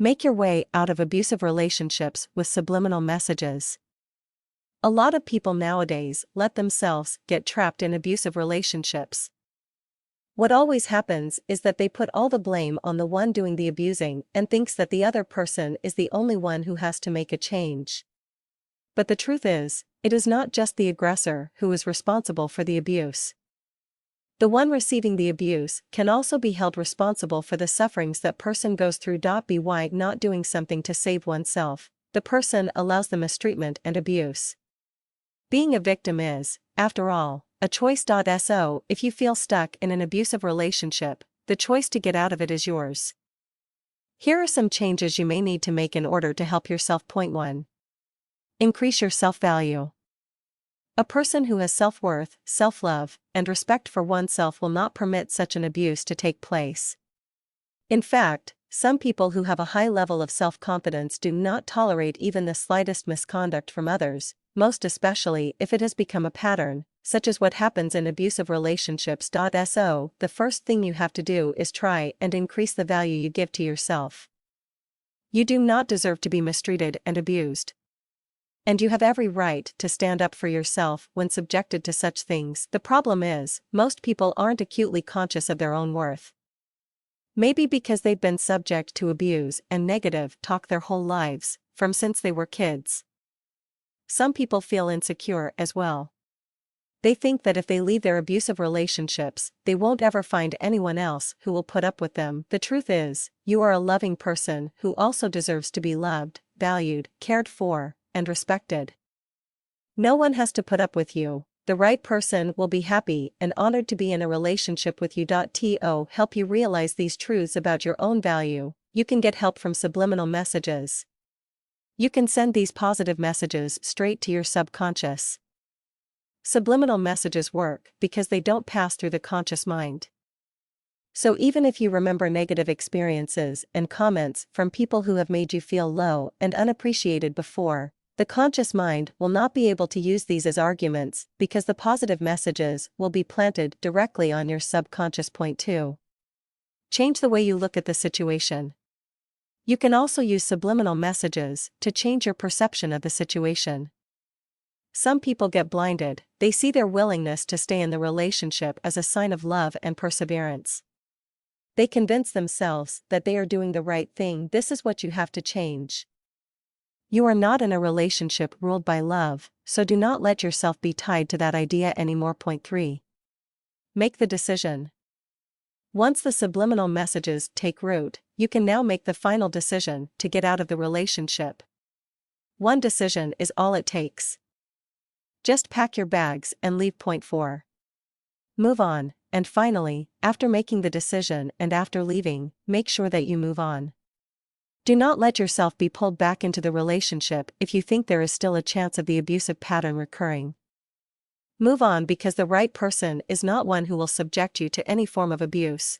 Make your way out of abusive relationships with subliminal messages. A lot of people nowadays let themselves get trapped in abusive relationships. What always happens is that they put all the blame on the one doing the abusing and thinks that the other person is the only one who has to make a change. But the truth is, it is not just the aggressor who is responsible for the abuse. The one receiving the abuse can also be held responsible for the sufferings that person goes through. By not doing something to save oneself, the person allows the mistreatment and abuse. Being a victim is, after all, a choice. So, if you feel stuck in an abusive relationship, the choice to get out of it is yours. Here are some changes you may need to make in order to help yourself. Point 1. Increase your self-value. A person who has self-worth, self-love, and respect for oneself will not permit such an abuse to take place. In fact, some people who have a high level of self-confidence do not tolerate even the slightest misconduct from others, most especially if it has become a pattern, such as what happens in abusive relationships. So, the first thing you have to do is try and increase the value you give to yourself. You do not deserve to be mistreated and abused. And you have every right to stand up for yourself when subjected to such things. The problem is, most people aren't acutely conscious of their own worth. Maybe because they've been subject to abuse and negative talk their whole lives, from since they were kids. Some people feel insecure as well. They think that if they leave their abusive relationships, they won't ever find anyone else who will put up with them. The truth is, you are a loving person who also deserves to be loved, valued, cared for, and respected. No one has to put up with you. The right person will be happy and honored to be in a relationship with you. To help you realize these truths about your own value, you can get help from subliminal messages. You can send these positive messages straight to your subconscious. Subliminal messages work because they don't pass through the conscious mind. So even if you remember negative experiences and comments from people who have made you feel low and unappreciated before, the conscious mind will not be able to use these as arguments because the positive messages will be planted directly on your subconscious. Point 2. Change the way you look at the situation. You can also use subliminal messages to change your perception of the situation. Some people get blinded. They see their willingness to stay in the relationship as a sign of love and perseverance. They convince themselves that they are doing the right thing. This is what you have to change. You are not in a relationship ruled by love, so do not let yourself be tied to that idea anymore. Point 3. Make the decision. Once the subliminal messages take root, you can now make the final decision to get out of the relationship. One decision is all it takes. Just pack your bags and leave. Point 4. Move on, and finally, after making the decision and after leaving, make sure that you move on. Do not let yourself be pulled back into the relationship if you think there is still a chance of the abusive pattern recurring. Move on because the right person is not one who will subject you to any form of abuse.